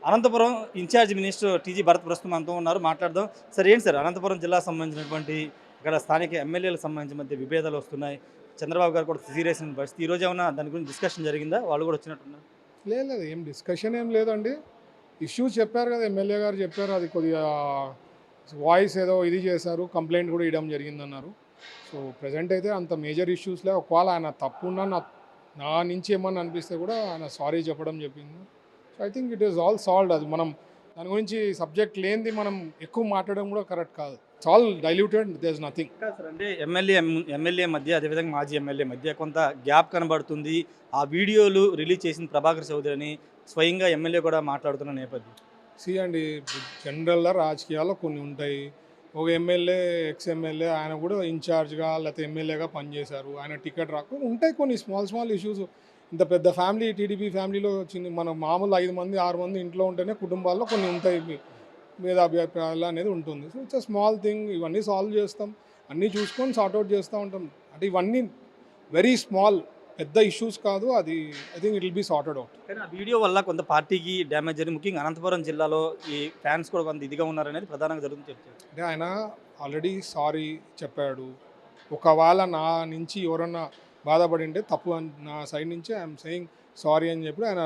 Anantapuram incharge minister TG Bharat ప్రస్తుతం మనతో ఉన్నారు. మాట్లాడదాం. సార్ ఏంటి సార్ అనంతపురం జిల్లాకు సంబంధించినటువంటి ఇక్కడ స్థానిక ఎమ్మెల్యేలకు సంబంధించిన మధ్య విభేదాలు వస్తున్నాయి. చంద్రబాబు గారు కూడా సీరియస్ అయిన పరిస్థితి. ఈరోజు ఏమన్నా దాని గురించి డిస్కషన్ జరిగిందా? వాళ్ళు కూడా వచ్చినట్టున్నారు. లేదు లేదు, ఏం డిస్కషన్ ఏం లేదండి. ఇష్యూస్ చెప్పారు కదా, ఎమ్మెల్యే గారు చెప్పారు. అది కొద్దిగా వాయిస్ ఏదో ఇది చేశారు, కంప్లైంట్ కూడా ఇవ్వడం జరిగిందన్నారు. సో ప్రజెంట్ అయితే అంత మేజర్ ఇష్యూస్లే. ఒకవేళ ఆయన తప్పున్నా నా నుంచి ఏమన్నా అనిపిస్తే కూడా ఆయన సారీ చెప్పడం చెప్పింది. So I think it is all solved. అది మనం దాని గురించి సబ్జెక్ట్ లేనిది మనం ఎక్కువ మాట్లాడడం కూడా కరెక్ట్ కాదు. It's all diluted, there is nothing. Sir అంటే ఎమ్మెల్యే మధ్య అదేవిధంగా మాజీ ఎమ్మెల్యే మధ్య కొంత గ్యాప్ కనబడుతుంది. ఆ వీడియోలు రిలీజ్ చేసిన ప్రభాకర్ చౌదరి అని స్వయంగా ఎమ్మెల్యే కూడా మాట్లాడుతున్న నేపథ్యం. అండి, జనరల్గా రాజకీయాల్లో కొన్ని ఉంటాయి. ఒక ఎమ్మెల్యే ఎక్స్ ఎమ్మెల్యే ఆయన కూడా ఇన్ఛార్జ్గా లేకపోతే ఎమ్మెల్యేగా పనిచేశారు. ఆయన టికెట్ రాకు ఉంటాయి కొన్ని స్మాల్ ఇష్యూస్. ఇంత పెద్ద ఫ్యామిలీ, టీడీపీ ఫ్యామిలీలో చిన్న మన మామూలు 5 మంది 6 మంది ఇంట్లో ఉంటేనే కుటుంబాల్లో కొన్ని ఉంటాయి భేదాభిప్రాయాలు అనేది ఉంటుంది. So it's a small thing. ఇవన్నీ సాల్వ్ చేస్తాం, అన్నీ చూసుకొని సార్ట్అవుట్ చేస్తూ ఉంటాం. అంటే ఇవన్నీ వెరీ స్మాల్, పెద్ద ఇష్యూస్ కాదు. అది I think it will be sorted out. కానీ ఆ వీడియో వల్ల కొంత పార్టీకి డ్యామేజ్ జరిగింది. ముఖ్యంగా అనంతపురం జిల్లాలో ఈ ఫ్యాన్స్ కూడా కొంత ఇదిగా ఉన్నారనేది ప్రధానంగా జరుగుతుంది చెప్తారు. అంటే ఆయన ఆల్రెడీ సారీ చెప్పాడు. ఒకవేళ నా నుంచి ఎవరన్నా బాధపడి ఉంటే తప్పు నా సైడ్ నుంచి ఐఎమ్ సెయింగ్ సారీ అని చెప్పి ఆయన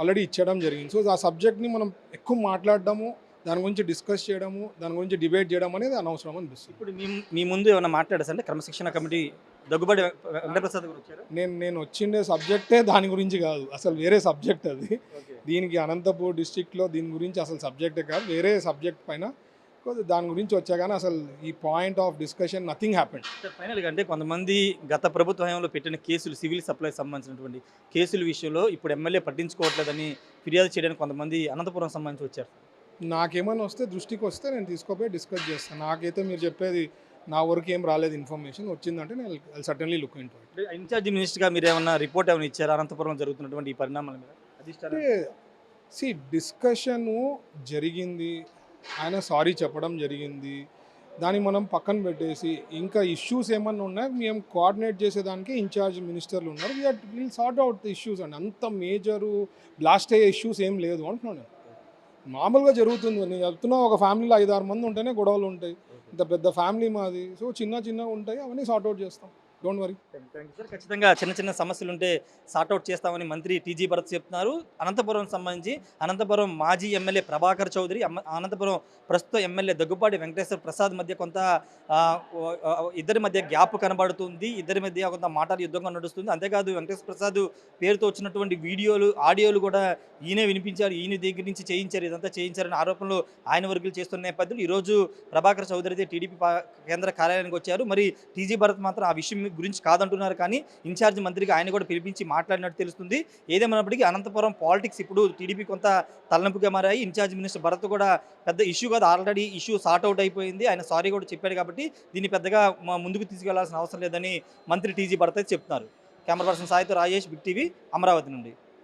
ఆల్రెడీ ఇచ్చడం జరిగింది. సో ఆ సబ్జెక్ట్ని మనం ఎక్కువ మాట్లాడడము, దాని గురించి డిస్కస్ చేయడము, దాని గురించి డిబేట్ చేయడం అనేది అనవసరం అనిపిస్తుంది. ఇప్పుడు మీ ముందు ఏమైనా మాట్లాడారంటే క్రమశిక్షణ కమిటీ దగ్గుబాటి వెంకటప్రసాద్ గారు వచ్చారు. నేను వచ్చిండే సబ్జెక్టే దాని గురించి కాదు, అసలు వేరే సబ్జెక్ట్ అది. దీనికి అనంతపూర్ డిస్టిక్లో దీని గురించి అసలు సబ్జెక్టే కాదు, వేరే సబ్జెక్ట్ పైన దాని గురించి వచ్చా. కానీ అసలు ఈ point of discussion nothing happened. ఫైనల్గా అంటే కొంతమంది గత ప్రభుత్వ హయాంలో పెట్టిన కేసులు, సివిల్ సప్లై సంబంధించినటువంటి కేసుల విషయంలో ఇప్పుడు ఎమ్మెల్యే పట్టించుకోవట్లేదని ఫిర్యాదు చేయడానికి కొంతమంది అనంతపురం సంబంధించి వచ్చారు. నాకేమైనా వస్తే దృష్టికి వస్తే నేను తీసుకుపోయి డిస్కస్ చేస్తాను. నాకైతే మీరు చెప్పేది నా వరకు ఏం రాలేదు. ఇన్ఫర్మేషన్ వచ్చిందంటే నేను certainly look into it. Incharge మినిస్టర్గా మీరు ఏమన్నా రిపోర్ట్ ఏమైనా ఇచ్చారు అనంతపురం జరుగుతున్నటువంటి ఈ పరిణామాల మీద? అది డిస్కషను జరిగింది, ఆయన సారీ చెప్పడం జరిగింది. దాన్ని మనం పక్కన పెట్టేసి ఇంకా ఇష్యూస్ ఏమన్నా ఉన్నాయి మేము కోఆర్డినేట్ చేసేదానికి ఇన్ఛార్జ్ మినిస్టర్లు ఉన్నారు. Will sort out the issues అండి. అంత మేజరు బ్లాస్ట్ అయ్యే ఇష్యూస్ ఏం లేదు అంటున్నాను నేను. మామూలుగా జరుగుతుంది. నేను చెప్తున్నా, ఒక ఫ్యామిలీలో 5-6 మంది ఉంటేనే గొడవలు ఉంటాయి. ఇంత పెద్ద ఫ్యామిలీ మాది. సో చిన్న ఉంటాయి, అవన్నీ సార్ట్అవుట్ చేస్తాం. Don't worry. Thank you sir. ఖచ్చితంగా చిన్న సమస్యలు ఉంటే సార్ట్అవుట్ చేస్తామని మంత్రి టీజీ భరత్ చెప్తున్నారు. అనంతపురం సంబంధించి అనంతపురం మాజీ ఎమ్మెల్యే ప్రభాకర్ చౌదరి, అనంతపురం ప్రస్తుత ఎమ్మెల్యే దగ్గుబాటి వెంకటేశ్వర ప్రసాద్ మధ్య కొంత ఇద్దరి మధ్య గ్యాప్ కనబడుతుంది. ఇద్దరి మధ్య కొంత మాటల యుద్ధంగా నడుస్తుంది. అంతేకాదు వెంకటేశ్వర ప్రసాద్ పేరుతో వచ్చినటువంటి వీడియోలు, ఆడియోలు కూడా ఈయనే వినిపించారు, ఈయన దగ్గర నుంచి చేయించారు, ఇదంతా చేయించారని ఆరోపణలు ఆయన వర్గులు చేస్తున్న నేపథ్యంలో ఈరోజు ప్రభాకర్ చౌదరి అయితే టీడీపీ కేంద్ర కార్యాలయానికి వచ్చారు. మరి టీజీ భరత్ మాత్రం ఆ విషయం గురించి కాదంటున్నారు. కానీ ఇన్ఛార్జ్ మంత్రిగా ఆయన కూడా పిలిపించి మాట్లాడినట్టు తెలుస్తుంది. ఏదేమైనప్పటికీ అనంతపురం పాలిటిక్స్ ఇప్పుడు టీడీపీ కొంత తలనొప్పిగా మారాయి. ఇన్ఛార్జ్ మినిస్టర్ భరత్ కూడా పెద్ద ఇష్యూ కాదు, ఆల్రెడీ ఇష్యూ సార్ట్అవుట్ అయిపోయింది. ఆయన సారీ కూడా చెప్పాడు కాబట్టి దీన్ని పెద్దగా ముందుకు తీసుకెళ్లాల్సిన అవసరం లేదని మంత్రి టీజీ భరత్ అయితే చెప్తున్నారు. కెమెరా పర్సన్ సాయితో రాజేష్, బిగ్ టీవీ, అమరావతి నుండి.